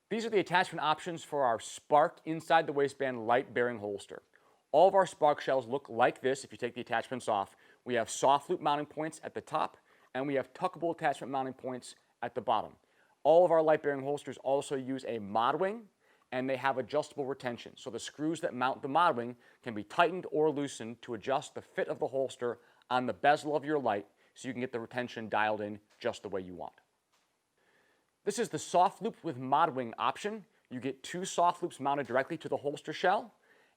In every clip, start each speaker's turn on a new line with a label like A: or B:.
A: These are the attachment options for our Spark inside the waistband light bearing holster. All of our Spark shells look like this if you take the attachments off. We have soft loop mounting points at the top, and we have tuckable attachment mounting points at the bottom. All of our light bearing holsters also use a mod wing, and they have adjustable retention. So the screws that mount the mod wing can be tightened or loosened to adjust the fit of the holster on the bezel of your light so you can get the retention dialed in just the way you want. This is the soft loop with mod wing option. You get two soft loops mounted directly to the holster shell,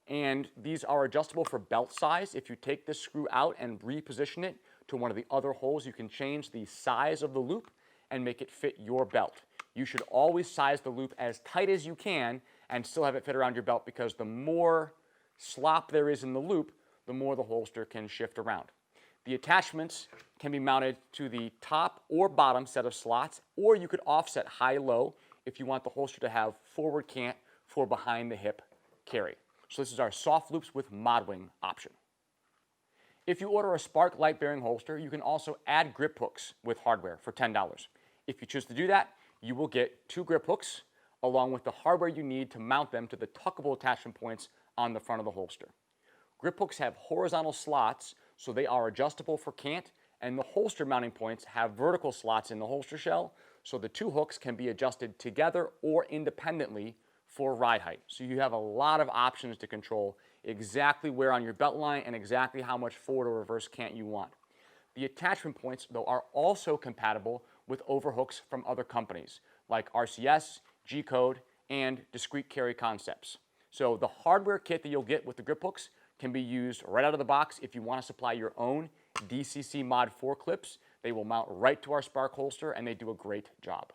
A: and these are adjustable for belt size. If you take this screw out and reposition it to one of the other holes, you can change the size of the loop and make it fit your belt. You should always size the loop as tight as you can and still have it fit around your belt, because the more slop there is in the loop, the more the holster can shift around. The attachments can be mounted to the top or bottom set of slots, or you could offset high-low if you want the holster to have forward cant for behind the hip carry. So this is our soft loops with mod wing option. If you order a Spark light bearing holster, you can also add grip hooks with hardware for $10. If you choose to do that, you will get 2 grip hooks along with the hardware you need to mount them to the tuckable attachment points on the front of the holster. Grip hooks have horizontal slots, so they are adjustable for cant, and the holster mounting points have vertical slots in the holster shell, so the 2 hooks can be adjusted together or independently for ride height. So you have a lot of options to control exactly where on your belt line and exactly how much forward or reverse cant you want. The attachment points, though, are also compatible with overhooks from other companies like RCS, G-Code, and Discrete Carry Concepts. So the hardware kit that you'll get with the grip hooks can be used right out of the box if you want to supply your own DCC Mod 4 clips. They will mount right to our Spark holster, and they do a great job.